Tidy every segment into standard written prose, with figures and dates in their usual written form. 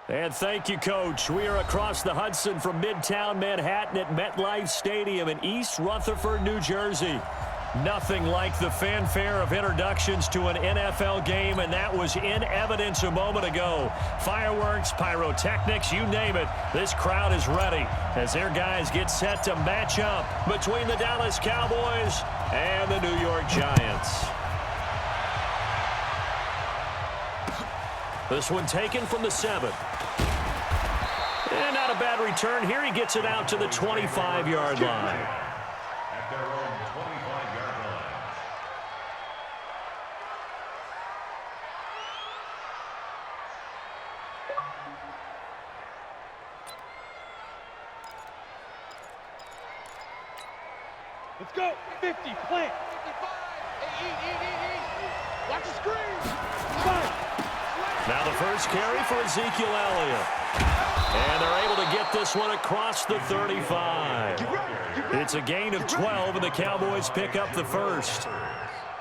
And thank you, Coach. We are across the Hudson from Midtown Manhattan at MetLife Stadium in East Rutherford, New Jersey. Nothing like the fanfare of introductions to an NFL game, and that was in evidence a moment ago. Fireworks, pyrotechnics, you name it. This crowd is ready as their guys get set to match up between the Dallas Cowboys and the New York Giants. This one taken from the 7. And not a bad return here. He gets it out to the 25-yard line. At their own 25-yard line. Let's go. 50, plant. 55. Watch the screen. Now the first carry for Ezekiel Elliott. And they're able to get this one across the 35. It's a gain of 12, and the Cowboys pick up the first.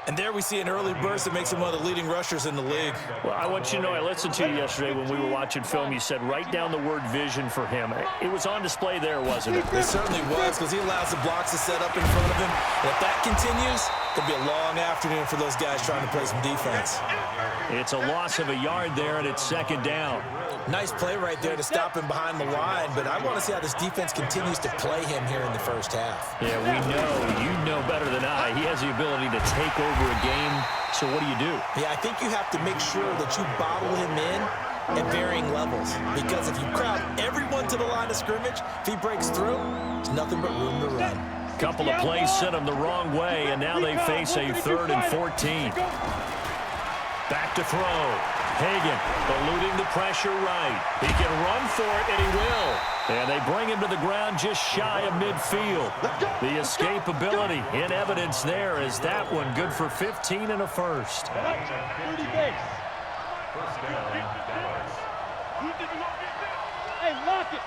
And there we see an early burst that makes him one of the leading rushers in the league. Well, I want you to know, I listened to you yesterday when we were watching film. You said write down the word vision for him. It was on display there, wasn't it? It certainly was, because he allows the blocks to set up in front of him. And if that continues, it'll be a long afternoon for those guys trying to play some defense. It's a loss of a yard there, and it's second down. Nice play right there to stop him behind the line, but I want to see how this defense continues to play him here in the first half. Yeah, we know. You know better than I. He has the ability to take over a game, so what do? Yeah, I think you have to make sure that you bottle him in at varying levels, because if you crowd everyone to the line of scrimmage, if he breaks through, there's nothing but room to run. Couple of plays sent him the wrong way, and now they face a 3rd and 14. Back to throw. Hagan eluding the pressure right. He can run for it, and he will. And they bring him to the ground just shy of midfield. The escapability in evidence there is that one good for 15 and a first. Hey, lock it.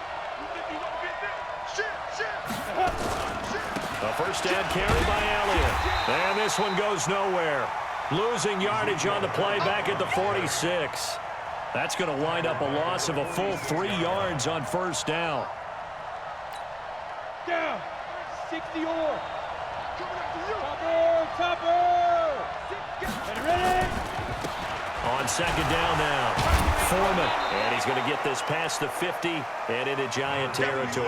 A first down carry by Elliott. And this one goes nowhere. Losing yardage on the play back at the 46. That's going to wind up a loss of a full 3 yards on first down. Down. 60 or. Topper. Ready. On second down now. Foreman. And he's going to get this past the 50 and into Giant territory.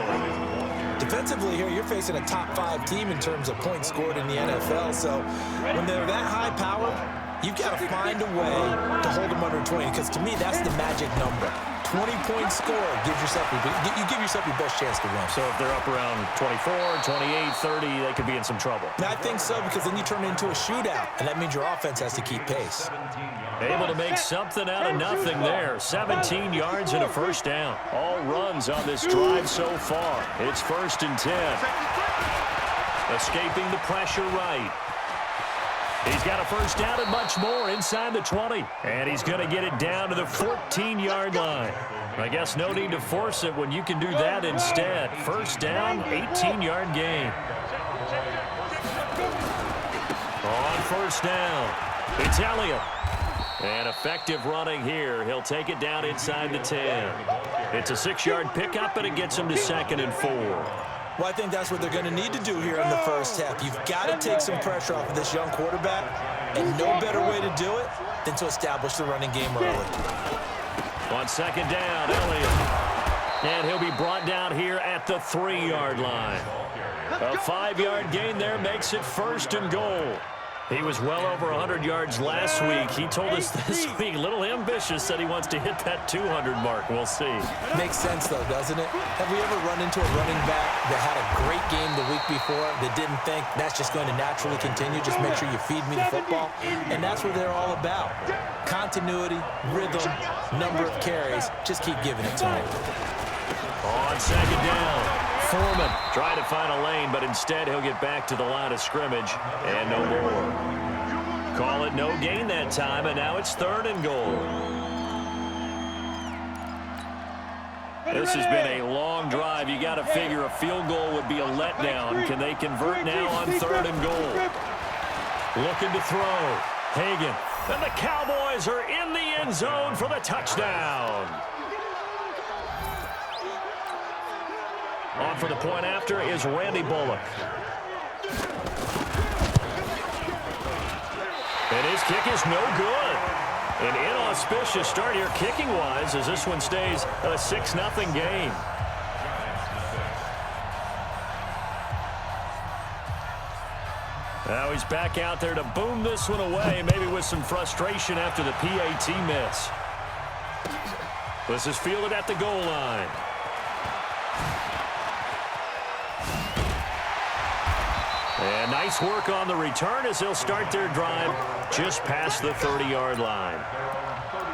Defensively here, you're facing a top 5 team in terms of points scored in the NFL. So when they're that high powered, You've got to find a way to hold them under 20, because to me, that's the magic number. 20-point score gives yourself you give yourself your best chance to win. So if they're up around 24, 28, 30, they could be in some trouble. I think so, because then you turn it into a shootout, and that means your offense has to keep pace. Able to make something out of nothing there. 17 yards and a first down. All runs on this drive so far. It's 1st and 10. Escaping the pressure right. He's got a first down and much more inside the 20. And he's going to get it down to the 14-yard line. I guess no need to force it when you can do that instead. First down, 18-yard gain. On first down, it's Elliott. And effective running here. He'll take it down inside the 10. It's a 6-yard pickup, and it gets him to 2nd and 4. Well, I think that's what they're going to need to do here in the first half. You've got to take some pressure off of this young quarterback, and no better way to do it than to establish the running game early. On 2nd down, Elliott. And he'll be brought down here at the 3-yard line. A 5-yard gain there makes it 1st and goal. He was well over 100 yards last week. He told us this week, a little ambitious, said he wants to hit that 200 mark. We'll see. Makes sense, though, doesn't it? Have we ever run into a running back that had a great game the week before that didn't think that's just going to naturally continue? Just make sure you feed me the football. And that's what they're all about. Continuity, rhythm, number of carries. Just keep giving it to him. On 2nd down, Foreman trying to find a lane, but instead he'll get back to the line of scrimmage and no more. Call it no gain that time, and now it's 3rd and goal. This has been a long drive. You got to figure a field goal would be a letdown. Can they convert now on 3rd and goal? Looking to throw. Hagan. And the Cowboys are in the end zone for the touchdown. On for the point after is Randy Bullock. And his kick is no good. An inauspicious start here kicking-wise as this one stays a 6-0 game. Now he's back out there to boom this one away, maybe with some frustration after the PAT miss. This is fielded at the goal line. And nice work on the return as they'll start their drive just past the 30-yard line.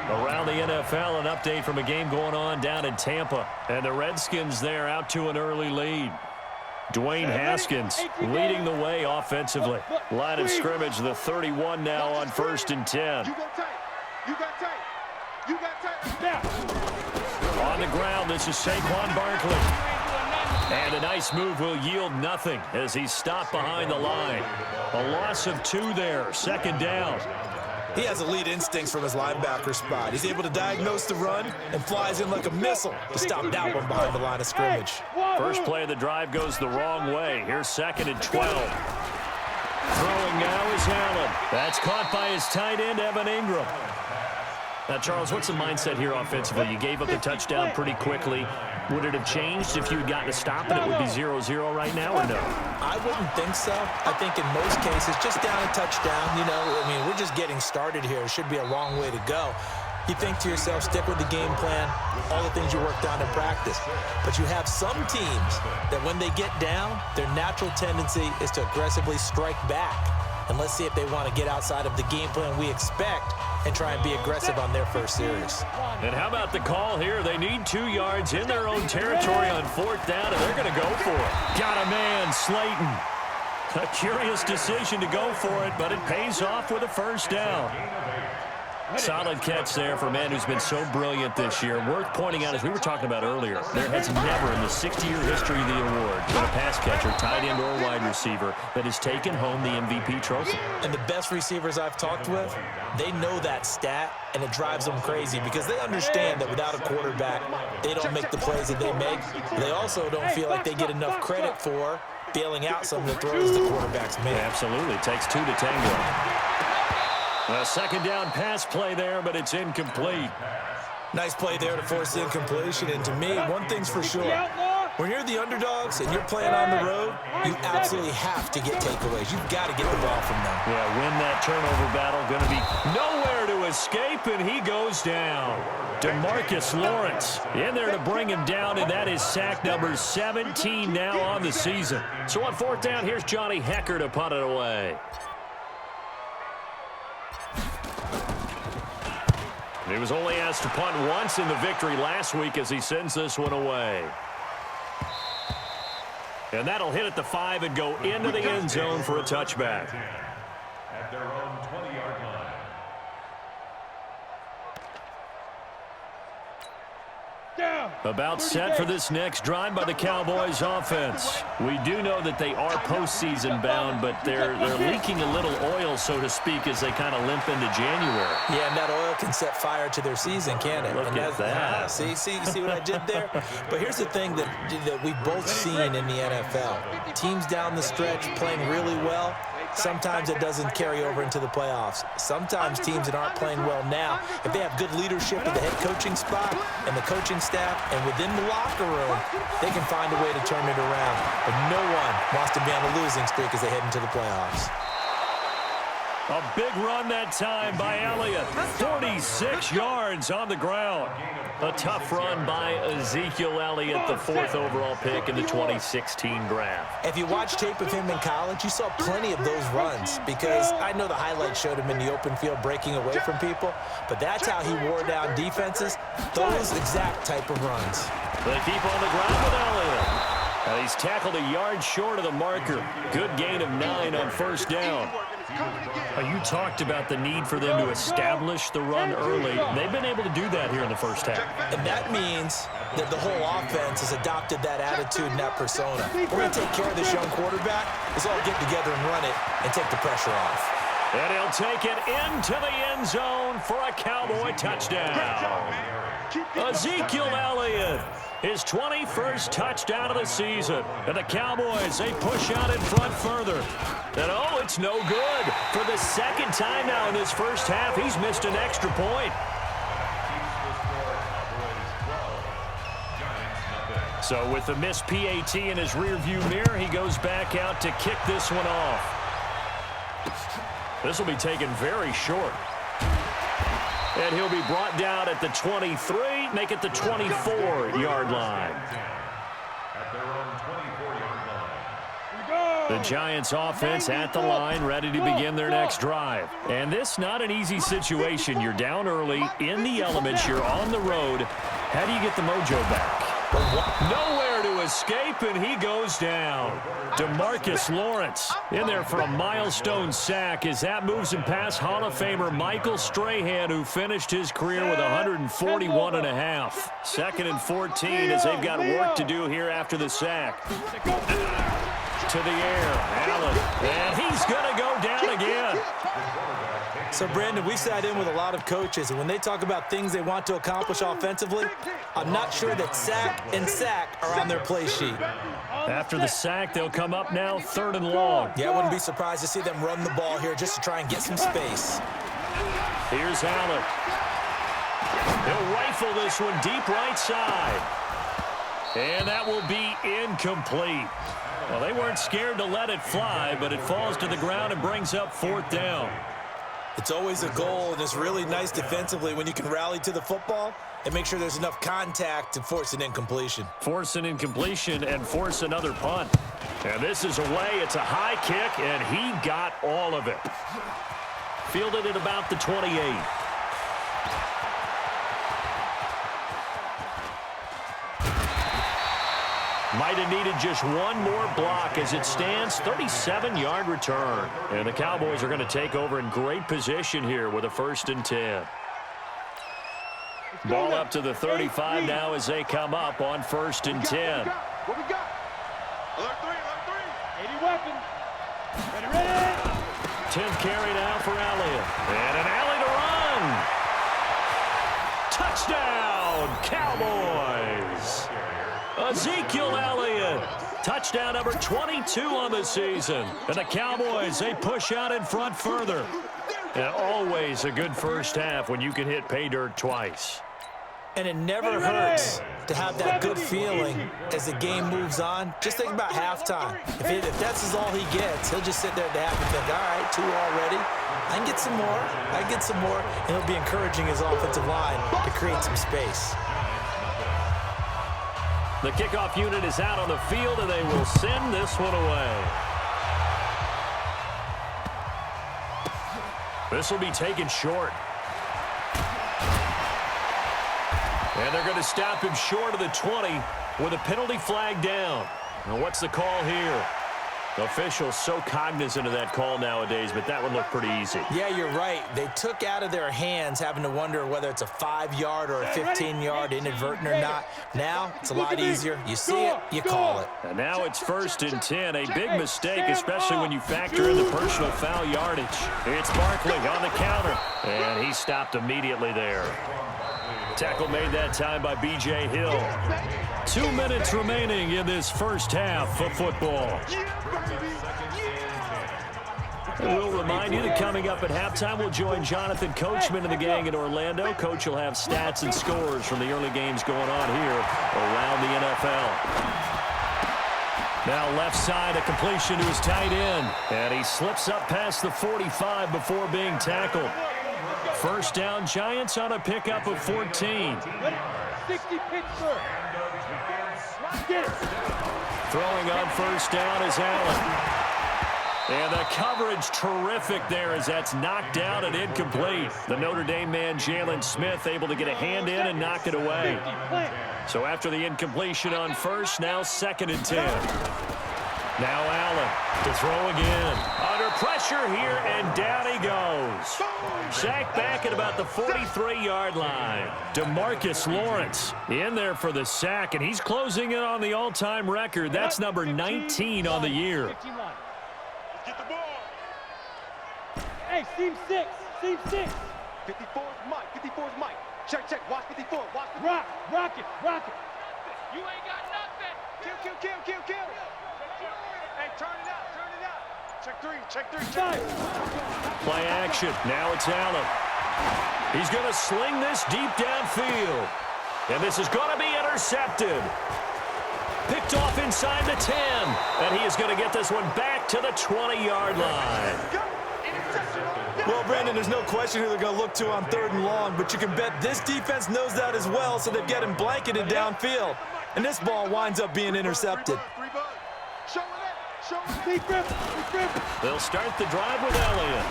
Around the NFL, an update from a game going on down in Tampa. And the Redskins there out to an early lead. Dwayne Haskins leading the way offensively. Line of scrimmage, the 31 now on 1st and 10. On the ground, this is Saquon Barkley. And a nice move will yield nothing as he's stopped behind the line. A loss of 2 there, 2nd down. He has elite instincts from his linebacker spot. He's able to diagnose the run and flies in like a missile to stop that one behind the line of scrimmage. First play of the drive goes the wrong way. Here's 2nd and 12. Throwing now is Allen. That's caught by his tight end, Evan Ingram. Now, Charles, what's the mindset here offensively? You gave up the touchdown pretty quickly. Would it have changed if you had gotten a stop and it would be 0-0 right now, or no? I wouldn't think so. I think in most cases, just down a touchdown, you know, I mean, we're just getting started here. It should be a long way to go. You think to yourself, stick with the game plan, all the things you worked on in practice. But you have some teams that when they get down, their natural tendency is to aggressively strike back. And let's see if they want to get outside of the game plan we expect and try and be aggressive on their first series. And how about the call here? They need 2 yards in their own territory on 4th down, and they're going to go for it. Got a man, Slayton. A curious decision to go for it, but it pays off with a first down. Solid catch there for a man who's been so brilliant this year. Worth pointing out, as we were talking about earlier, there has never in the 60-year history of the award been a pass catcher, tight end, or wide receiver that has taken home the MVP trophy. And the best receivers I've talked with, they know that stat, and it drives them crazy because they understand that without a quarterback, they don't make the plays that they make. They also don't feel like they get enough credit for bailing out some of the throws the quarterbacks make. Absolutely. It takes 2 to tango. A 2nd down pass play there, but it's incomplete. Nice play there to force incompletion. And to me, one thing's for sure. When you're the underdogs and you're playing on the road, you absolutely have to get takeaways. You've got to get the ball from them. Yeah, win that turnover battle. Going to be nowhere to escape, and he goes down. DeMarcus Lawrence in there to bring him down, and that is sack number 17 now on the season. So on fourth down, here's Johnny Hecker to punt it away. He was only asked to punt once in the victory last week as he sends this one away. And that'll hit at the 5 and go into the end zone for a touchback. At their own 20-yard line. About set for this next drive by the Cowboys offense. We do know that they are postseason bound, but they're leaking a little oil, so to speak, as they kind of limp into January. Yeah, and that oil can set fire to their season, can't it? Look at that. See what I did there? But here's the thing that we've both seen in the NFL. Teams down the stretch playing really well. Sometimes it doesn't carry over into the playoffs. Sometimes teams that aren't playing well now, if they have good leadership at the head coaching spot and the coaching staff and within the locker room, they can find a way to turn it around. But no one wants to be on a losing streak as they head into the playoffs. A big run that time by Elliott. 46 yards on the ground. A tough run by Ezekiel Elliott, the 4th overall pick in the 2016 draft. If you watch tape of him in college, you saw plenty of those runs because I know the highlights showed him in the open field breaking away from people, but that's how he wore down defenses, those exact type of runs. They keep on the ground with Elliott. He's tackled a yard short of the marker. Good gain of 9 on first down. You talked about the need for them to establish the run early. They've been able to do that here in the first half. And that means that the whole offense has adopted that attitude and that persona. We're going to take care of this young quarterback. Let's all get together and run it and take the pressure off. And he'll take it into the end zone for a Cowboy touchdown. Ezekiel Elliott, his 21st touchdown of the season. And the Cowboys, they push out in front further. And oh, it's no good. For the second time now in this first half, he's missed an extra point. So with the missed PAT in his rearview mirror, he goes back out to kick this one off. This will be taken very short. And he'll be brought down at the 23, make it the 24-yard line. At their own 24-yard line. The Giants offense at the line, ready to begin their next drive. And this not an easy situation. You're down early, in the elements, you're on the road. How do you get the mojo back? Nowhere to escape, and he goes down. DeMarcus Lawrence in there for a milestone sack as that moves him past Hall of Famer Michael Strahan, who finished his career with 141 and a half. 2nd and 14 as they've got work to do here after the sack. To the air, Allen, and he's going to go down again. So, Brandon, we sat in with a lot of coaches, and when they talk about things they want to accomplish offensively, I'm not sure that sack and sack are on their play sheet. After the sack, they'll come up now 3rd and long. Yeah, I wouldn't be surprised to see them run the ball here just to try and get some space. Here's Allen. He'll rifle this one deep right side. And that will be incomplete. Well, they weren't scared to let it fly, but it falls to the ground and brings up 4th down. It's always a goal, and it's really nice defensively when you can rally to the football and make sure there's enough contact to force an incompletion. Force an incompletion and force another punt. And this is away. It's a high kick, and he got all of it. Fielded at about the 28. Might have needed just one more block as it stands, 37-yard return. And the Cowboys are going to take over in great position here with a 1st and 10. Ball up to the 35 now as they come up on 1st and 10. What we got? Alert 3. 80 weapons. Ready. 10th carry now for Elliott. And an alley to run. Touchdown, Cowboys. Ezekiel Elliott, touchdown number 22 on the season. And the Cowboys, they push out in front further. And always a good first half when you can hit pay dirt twice. And it never hurts to have that good feeling as the game moves on. Just think about halftime. If that's all he gets, he'll just sit there at the half and think, all right, 2 already. I can get some more. I can get some more. And he'll be encouraging his offensive line to create some space. The kickoff unit is out on the field, and they will send this one away. This will be taken short. And they're going to stop him short of the 20 with a penalty flag down. Now, what's the call here? The officials so cognizant of that call nowadays, but that one looked pretty easy. Yeah, you're right. They took out of their hands having to wonder whether it's a 5-yard or a 15-yard inadvertent or not. Now, it's a lot easier. You see it, you call it. And now it's 1st and 10. A big mistake, especially when you factor in the personal foul yardage. It's Barkley on the counter, and he stopped immediately there. Tackle made that time by B.J. Hill. 2 minutes remaining in this first half of football. And we'll remind you that coming up at halftime, we'll join Jonathan Coachman and the gang in Orlando. Coach will have stats and scores from the early games going on here around the NFL. Now left side, a completion to his tight end. And he slips up past the 45 before being tackled. First down, Giants on a pickup of 14. 60 Pittsburgh. Throwing on first down is Allen. And the coverage terrific there as that's knocked down and incomplete. The Notre Dame man, Jalen Smith, able to get a hand in and knock it away. So after the incompletion on first, now 2nd and 10. Now Allen to throw again. Under pressure here, and down he goes. Sacked back at about the 43-yard line. DeMarcus Lawrence in there for the sack, and he's closing in on the all-time record. That's number 19 on the year. Get the ball. Hey, seam 6. 54's Mike. 54's Mike. Check. Watch 54. Watch the rock. Rock it. You ain't got nothing. Kill. Hey, turn it out. Check 3. Play action. Now it's Allen. He's going to sling this deep downfield. And this is going to be intercepted. Picked off inside the 10. And he is going to get this one back to the 20-yard line. Well, Brandon, there's no question who they're going to look to on 3rd and long, but you can bet this defense knows that as well, so they've got him blanketed downfield. And this ball winds up being intercepted. They'll start the drive with Elliott.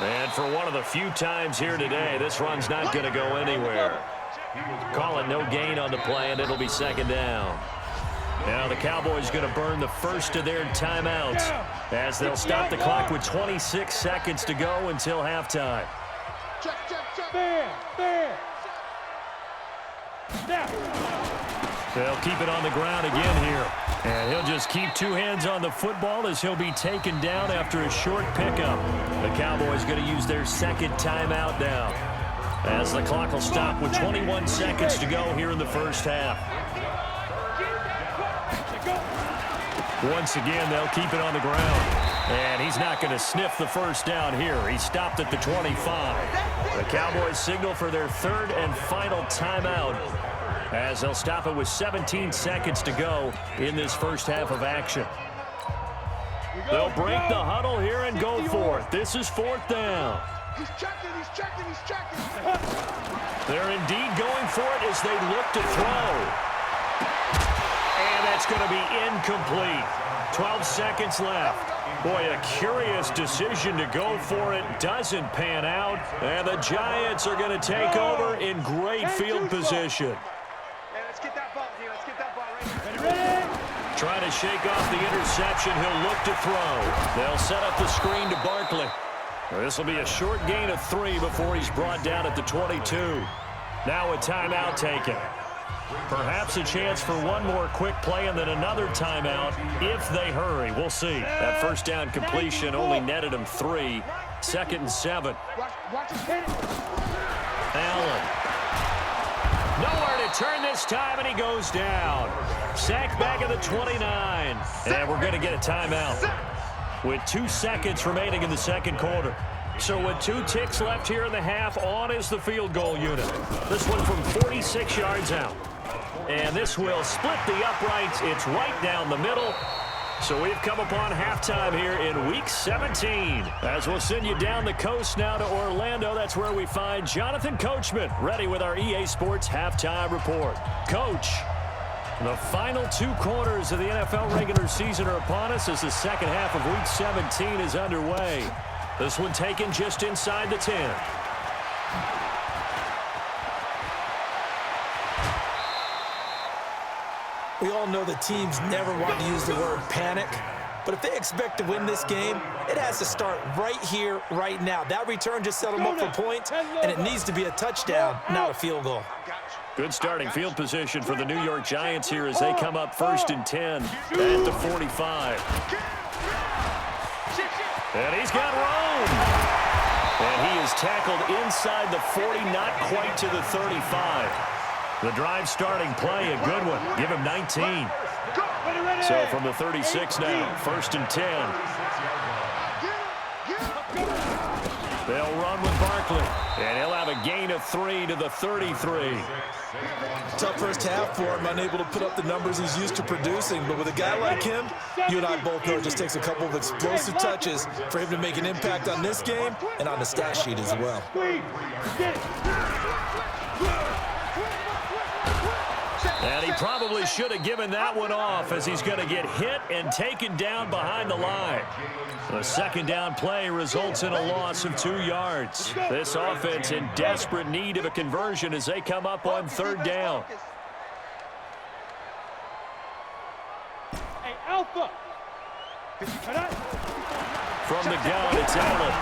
And for one of the few times here today, this run's not going to go anywhere. Call it no gain on the play, and it'll be 2nd down. Now the Cowboys going to burn the first of their timeouts as they'll stop the clock with 26 seconds to go until halftime. They'll keep it on the ground again here. And he'll just keep 2 hands on the football as he'll be taken down after a short pickup. The Cowboys going to use their 2nd timeout now as the clock will stop with 21 seconds to go here in the first half. Once again, they'll keep it on the ground. And he's not going to sniff the first down here. He stopped at the 25. The Cowboys signal for their 3rd and final timeout as they'll stop it with 17 seconds to go in this first half of action. They'll break the huddle here and go for it. This is 4th down. He's checking. They're indeed going for it as they look to throw. And that's going to be incomplete. 12 seconds left. Boy, a curious decision to go for it. Doesn't pan out. And the Giants are going to take over in great field position. Let's get that ball here. Ready? Trying to shake off the interception. He'll look to throw. They'll set up the screen to Barkley. This will be a short gain of 3 before he's brought down at the 22. Now a timeout taken. Perhaps a chance for one more quick play and then another timeout if they hurry. We'll see. That first down completion only netted him 3. 2nd and 7. Allen. Nowhere to turn this time, and he goes down. Sacked back at the 29. And we're going to get a timeout with 2 seconds remaining in the 2nd quarter. So with 2 ticks left here in the half, on is the field goal unit. This one from 46 yards out. And this will split the uprights. It's right down the middle. So we've come upon halftime here in Week 17. As we'll send you down the coast now to Orlando, that's where we find Jonathan Coachman ready with our EA Sports Halftime Report. Coach, the final 2 quarters of the NFL regular season are upon us as the second half of Week 17 is underway. This one taken just inside the 10. We all know the teams never want to use the word panic, but if they expect to win this game, it has to start right here, right now. That return just set them up for points, and it needs to be a touchdown, not a field goal. Good starting field position for the New York Giants here as they come up 1st and 10 at the 45. And he's got room. And he is tackled inside the 40, not quite to the 35. The drive starting play, a good one. Give him 19. So from the 36 now, 1st and 10. They'll run with Barkley. And he'll have a gain of 3 to the 33. Tough first half for him, unable to put up the numbers he's used to producing. But with a guy like him, you and I both know it just takes a couple of explosive touches for him to make an impact on this game and on the stat sheet as well. And he probably should have given that one off as he's going to get hit and taken down behind the line. The second down play results in a loss of 2 yards. This offense in desperate need of a conversion as they come up on 3rd down. Hey, Alpha. From the gun, it's Allen.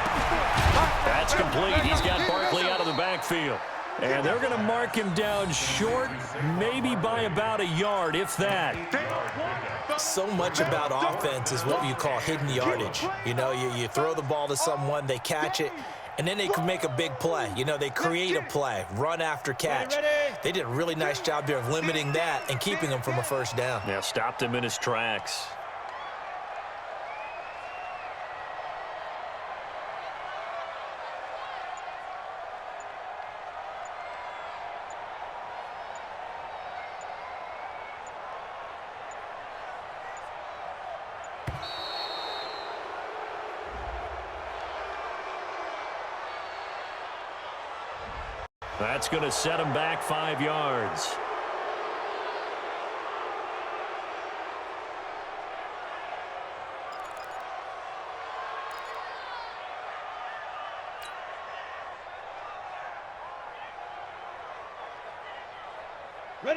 That's complete. He's got Barkley out of the backfield. And they're going to mark him down short, maybe by about a yard, if that. So much about offense is what you call hidden yardage. You know, you throw the ball to someone, they catch it, and then they can make a big play. You know, they create a play, run after catch. They did a really nice job there of limiting that and keeping him from a first down. Yeah, stopped him in his tracks. That's going to set him back 5 yards.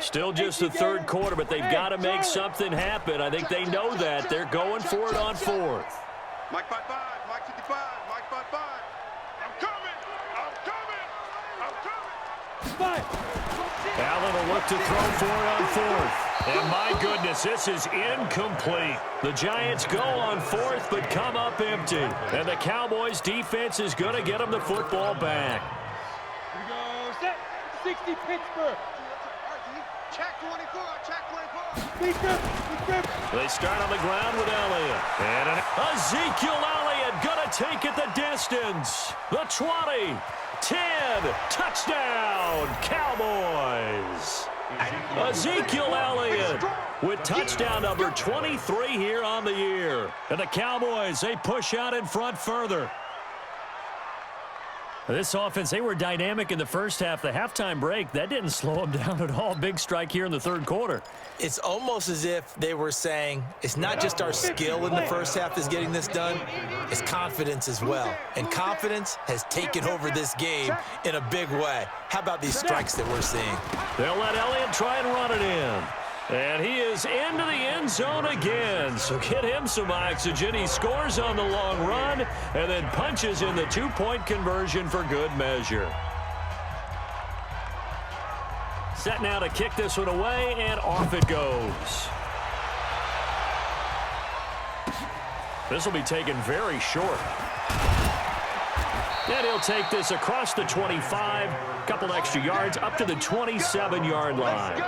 Still just the 3rd quarter, but they've got to make something happen. I think they know that. They're going for it on 4th. Mike 5-5, Mike 55, Mike 5-5. I'm coming, I'm coming, I'm coming. Allen will look to throw for it on 4th. And my goodness, this is incomplete. The Giants go on 4th, but come up empty. And the Cowboys defense is going to get them the football back. Here we go, set, 60 Pittsburgh. Check 24, check 24. They start on the ground with Elliott. And Ezekiel Elliott going to take it the distance. The 20, 10, touchdown, Cowboys. Ezekiel Elliott with touchdown number 23 here on the year. And the Cowboys, they push out in front further. This offense, they were dynamic in the first half. The halftime break, that didn't slow them down at all. Big strike here in the 3rd quarter. It's almost as if they were saying, it's not just our skill in the first half that's getting this done, it's confidence as well. And confidence has taken over this game in a big way. How about these strikes that we're seeing? They'll let Elliott try and run it in. And he is into the end zone again. So get him some oxygen. He scores on the long run and then punches in the 2-point conversion for good measure. Set now to kick this one away, and off it goes. This will be taken very short. And he'll take this across the 25, a couple extra yards, up to the 27-yard line.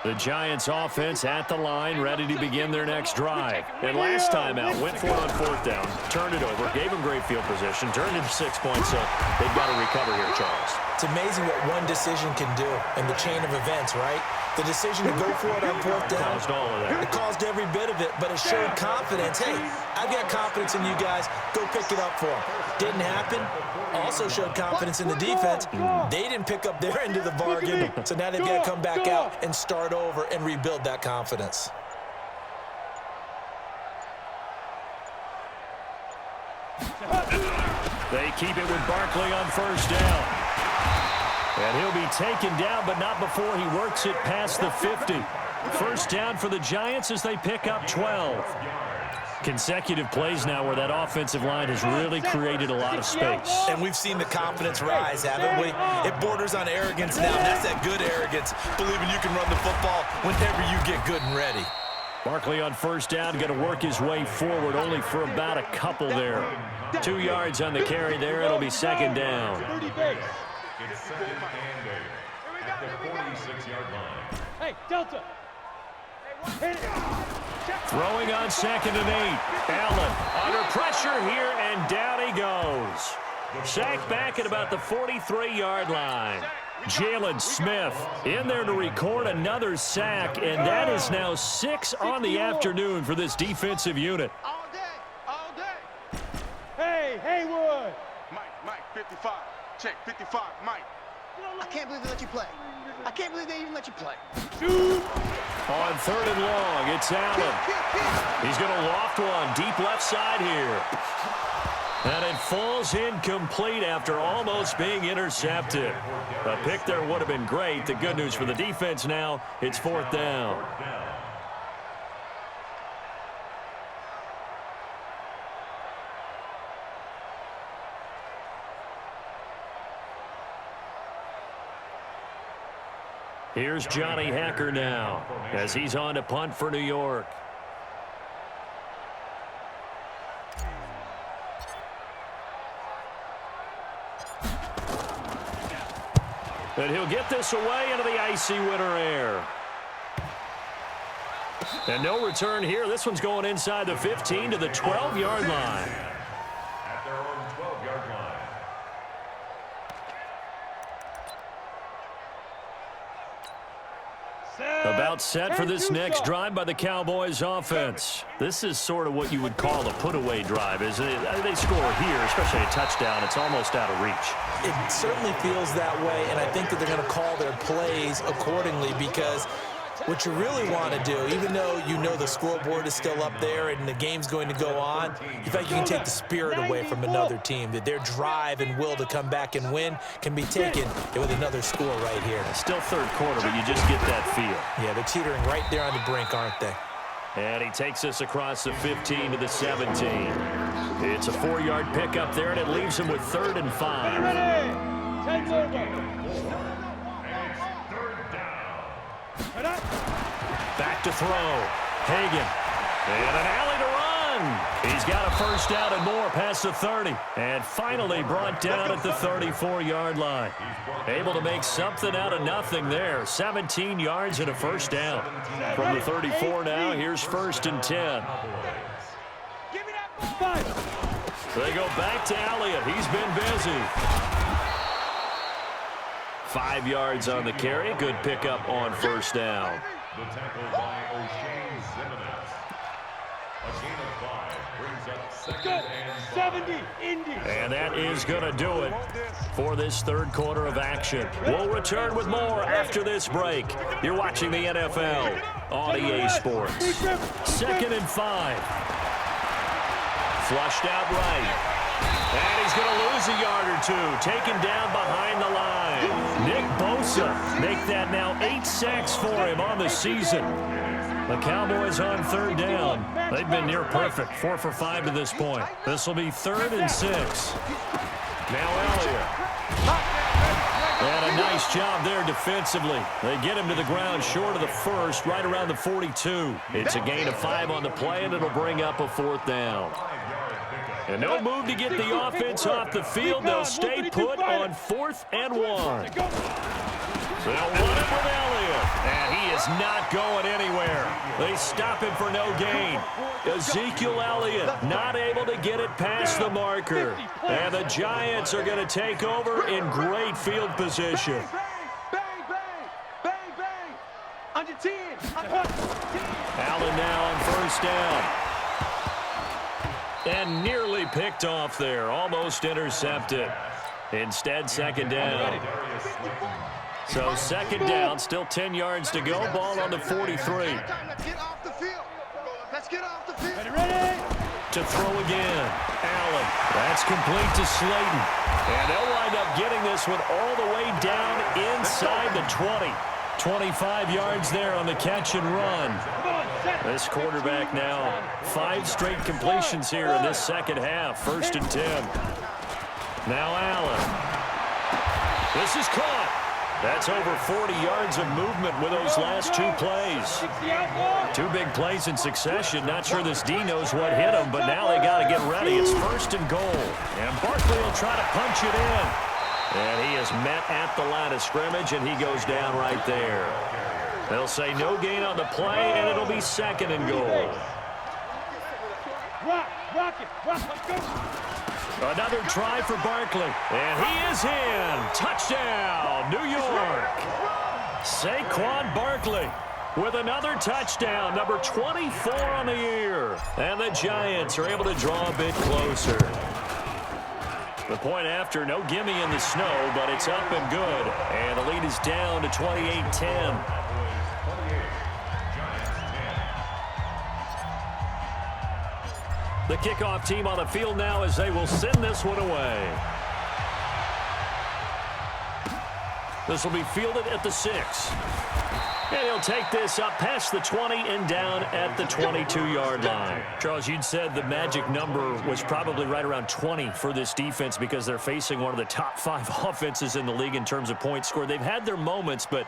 The Giants offense at the line, ready to begin their next drive. And last time out, went for it on fourth down, turned it over, gave them great field position, turned into 6 points, so they've got to recover here, Charles. It's amazing what one decision can do in the chain of events, right? The decision to go for it on fourth down. Caused all of that. It caused every bit of it, but it showed confidence. Hey, I've got confidence in you guys. Go pick it up for them. Didn't happen. Also showed confidence in the defense. They didn't pick up their end of the bargain, so now they've got to come back out and start over and rebuild that confidence. They keep it with Barkley on first down. And he'll be taken down, but not before he works it past the 50. First down for the Giants as they pick up 12. Consecutive plays now where that offensive line has really created a lot of space. And we've seen the confidence rise, haven't we? It borders on arrogance now, and that's that good arrogance, believing you can run the football whenever you get good and ready. Barkley on first down, going to work his way forward, only for about a couple there. 2 yards on the carry there. It'll be second down. It's second and 8 at the 46-yard line. Hey, Delta. Hit it. Throwing on second and 8. Allen under pressure here, and down he goes. Sacked back at about the 43-yard line. Jalen Smith in there to record another sack, and that is now 6 on the afternoon for this defensive unit. All day. Hey, Haywood. Mike, 55. Check, 55, Mike. I can't believe they let you play. I can't believe they even let you play. Shoot. On third and long, it's Allen. He's going to loft one deep left side here. And it falls incomplete after almost being intercepted. A pick there would have been great. The good news for the defense now, it's fourth down. Here's Johnny Hacker now as he's on to punt for New York. And he'll get this away into the icy winter air. And no return here. This one's going inside the 15 to the 12-yard line. At their own 12-yard line. About set for this next drive by the Cowboys offense. This is sort of what you would call a put-away drive, isn't it? They score here, especially a touchdown. It's almost out of reach. It certainly feels that way, and I think that they're going to call their plays accordingly, because what you really want to do, even though you know the scoreboard is still up there and the game's going to go on, you think you can take the spirit away from another team, that their drive and will to come back and win can be taken with another score right here. Still third quarter, but you just get that feel. Yeah, they're teetering right there on the brink, aren't they? And he takes us across the 15 to the 17. It's a 4-yard pickup there, and it leaves him with 3rd and 5. Take over. Back to throw. Hagan. And an alley to run. He's got a first down and more past the 30. And finally brought down at the 34-yard line. Able to make something out of nothing there. 17 yards and a first down. From the 34 now, here's 1st and 10. Give me that ball. They go back to Elliott. He's been busy. 5 yards on the carry. Good pickup on first down. The tackle by O'Shane Zimenez. A gain of 5 brings up 2nd and 70, Indy. And that is going to do it for this third quarter of action. We'll return with more after this break. You're watching the NFL on EA Sports. 2nd and 5. Flushed out right. And he's going to lose a yard or two. Taken down behind the line. Nick Bosa make that now 8 sacks for him on the season. The Cowboys on 3rd down. They've been near perfect. 4 for 5 to this point. This will be 3rd and 6. Now Elliott. And a nice job there defensively. They get him to the ground short of the first, right around the 42. It's a gain of 5 on the play, and it'll bring up a 4th down. And no move to get the offense off the field. They'll stay put on 4th and 1. They'll run it with Elliott. And he is not going anywhere. They stop him for no gain. Ezekiel Elliott not able to get it past the marker. And the Giants are going to take over in great field position. Bang, bang, bang, bang. Under 10. Allen now on first down. And nearly picked off there. Almost intercepted. Instead, second down. So second down, still 10 yards to go. Ball on the 43. Let's get off the field. Let's get off the field. Ready? To throw again. Allen. That's complete to Slayton. And they'll wind up getting this one all the way down inside the 20. 25 yards there on the catch and run. This quarterback now 5 straight completions here in this second half. First and 10. Now Allen. This is caught. That's over 40 yards of movement with those last 2 plays. 2 big plays in succession. Not sure this D knows what hit him, but now they got to get ready. It's first and goal. And Barkley will try to punch it in. And he is met at the line of scrimmage, and he goes down right there. They'll say no gain on the play, and it'll be second and goal. Rock it. Let's go. Another try for Barkley. And he is in. Touchdown, New York. Saquon Barkley with another touchdown, number 24 on the year. And the Giants are able to draw a bit closer. The point after, no gimme in the snow, but it's up and good. And the lead is down to 28-10. The kickoff team on the field now as they will send this one away. This will be fielded at the 6. And he'll take this up past the 20 and down at the 22-yard line. Charles, you'd said the magic number was probably right around 20 for this defense because they're facing one of the top 5 offenses in the league in terms of points scored. They've had their moments, but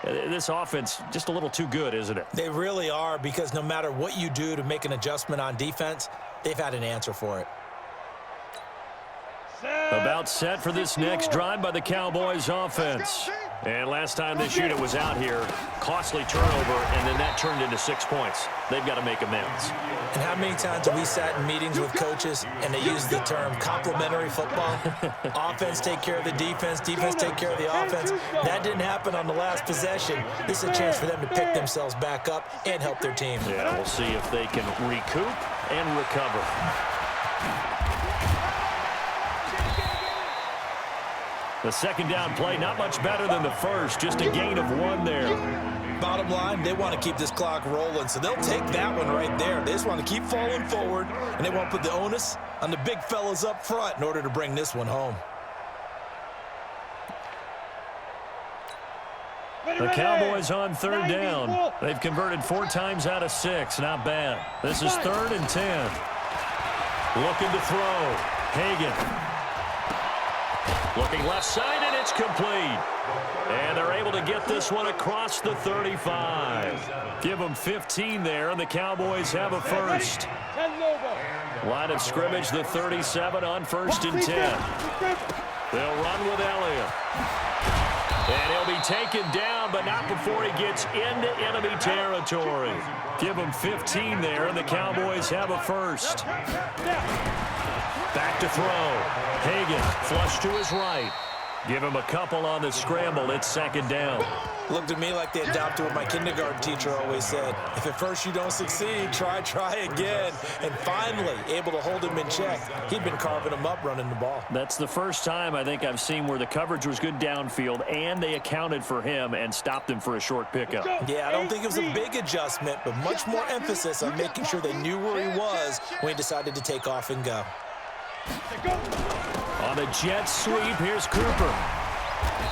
this offense just a little too good, isn't it? They really are, because no matter what you do to make an adjustment on defense, they've had an answer for it. About set for this next drive by the Cowboys offense. And last time this unit was out here, costly turnover, and then that turned into 6 points. They've got to make amends. And how many times have we sat in meetings with coaches and they use the term complementary football? Offense take care of the defense, defense take care of the offense. That didn't happen on the last possession. This is a chance for them to pick themselves back up and help their team. Yeah, we'll see if they can recoup and recover. The second down play, not much better than the first, just a gain of 1 there. Bottom line, they want to keep this clock rolling, so they'll take that one right there. They just want to keep falling forward, and they want to put the onus on the big fellas up front in order to bring this one home. The Cowboys on third down. They've converted 4 times out of 6. Not bad. This is 3rd and 10. Looking to throw. Hagan. Looking left side, and it's complete. And they're able to get this one across the 35. Give them 15 there, and the Cowboys have a first. Line of scrimmage, the 37 on 1st and 10. They'll run with Elliott. And he'll be taken down, but not before he gets into enemy territory. Give them 15 there, and the Cowboys have a first. Back to throw. Hagan, flush to his right. Give him a couple on the scramble. It's second down. Looked at me like they adopted what my kindergarten teacher always said. If at first you don't succeed, try again. And finally, able to hold him in check. He'd been carving him up running the ball. That's the first time I think I've seen where the coverage was good downfield and they accounted for him and stopped him for a short pickup. Yeah, I don't think it was a big adjustment, but much more emphasis on making sure they knew where he was when he decided to take off and go. On the jet sweep, here's Cooper.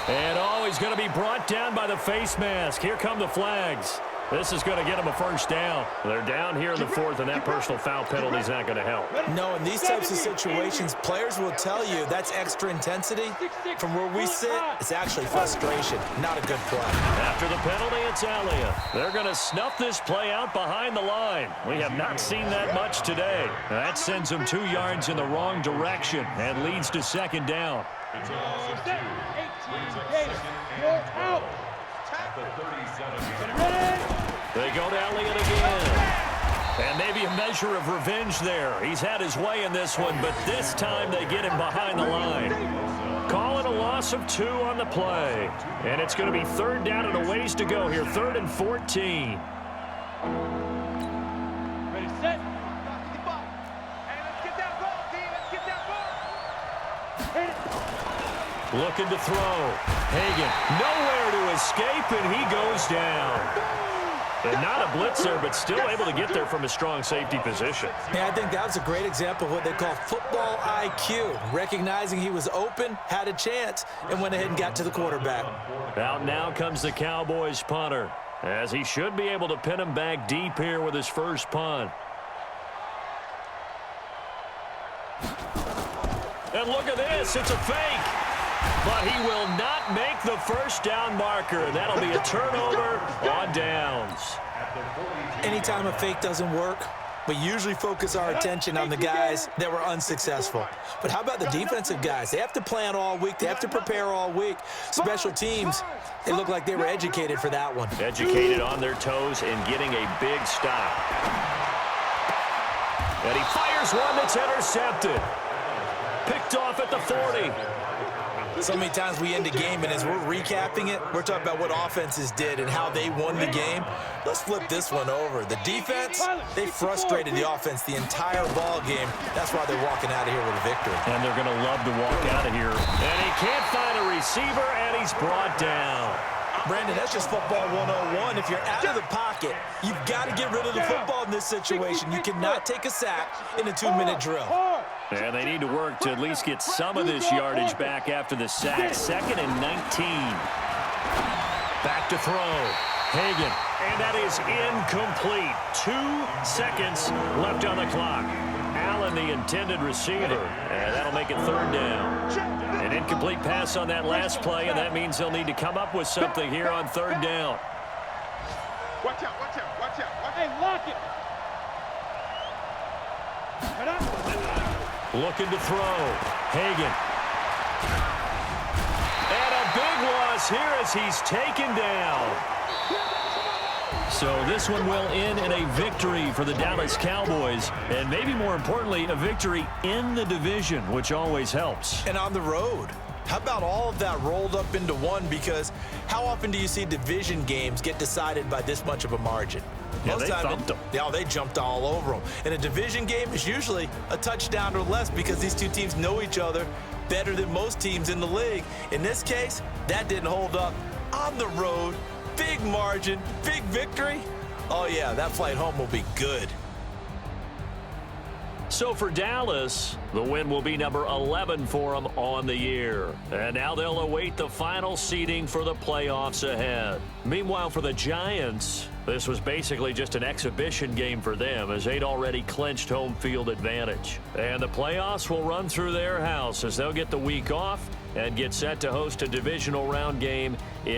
And he's going to be brought down by the face mask. Here come the flags. This is going to get him a first down. They're down here in the 4th, and that personal foul penalty is not going to help. No, in these types of situations, players will tell you that's extra intensity. From where we sit, it's actually frustration, not a good play. After the penalty, it's Elliott. They're going to snuff this play out behind the line. We have not seen that much today. That sends them 2 yards in the wrong direction and leads to second down. You're out. at the 37-yard line. They go to Elliott again. And maybe a measure of revenge there. He's had his way in this one, but this time they get him behind the line. Call it a loss of 2 on the play. And it's going to be 3rd down and a ways to go here. 3rd and 14. Ready, set. Hey, let's get that ball, D. Let's get that ball. Hit it. Looking to throw. Hagan nowhere to escape, and he goes down. And not a blitz there, but still able to get there from a strong safety position. Yeah, I think that was a great example of what they call football IQ. Recognizing he was open, had a chance, and went ahead and got to the quarterback. Out now comes the Cowboys punter, as he should be able to pin him back deep here with his first punt. And look at this, it's a fake. But he will not make the first down marker. That'll be a turnover on downs. Anytime a fake doesn't work, we usually focus our attention on the guys that were unsuccessful. But how about the defensive guys? They have to plan all week. They have to prepare all week. Special teams, it looked like they were educated for that one. Educated on their toes and getting a big stop. And he fires one that's intercepted. Picked off at the 40. So many times we end a game, and as we're recapping it, we're talking about what offenses did and how they won the game. Let's flip this one over. The defense, they frustrated the offense the entire ball game. That's why they're walking out of here with a victory. And they're going to love to walk out of here. And he can't find a receiver, and he's brought down. Brandon, that's just football 101. If you're out of the pocket, you've got to get rid of the football in this situation. You cannot take a sack in a 2-minute drill. And they need to work to at least get some of this yardage back after the sack. 2nd and 19. Back to throw. Hagan. And that is incomplete. 2 seconds left on the clock. Allen, the intended receiver. And that'll make it 3rd down. An incomplete pass on that last play, and that means they'll need to come up with something here on 3rd down. Watch out, watch out, watch out, watch out. Hey, lock it. Head up. Looking to throw. Hagan. And a big loss here as he's taken down. So this one will end in a victory for the Dallas Cowboys, and maybe more importantly, a victory in the division, which always helps. And on the road. How about all of that rolled up into one? Because how often do you see division games get decided by this much of a margin? Yeah, they thumped them. Yeah, they jumped all over them. And a division game is usually a touchdown or less because these two teams know each other better than most teams in the league. In this case, that didn't hold up. On the road, big margin, big victory. Oh, yeah, that flight home will be good. So for Dallas, the win will be number 11 for them on the year. And now they'll await the final seeding for the playoffs ahead. Meanwhile, for the Giants, this was basically just an exhibition game for them as they'd already clinched home field advantage. And the playoffs will run through their house as they'll get the week off and get set to host a divisional round game in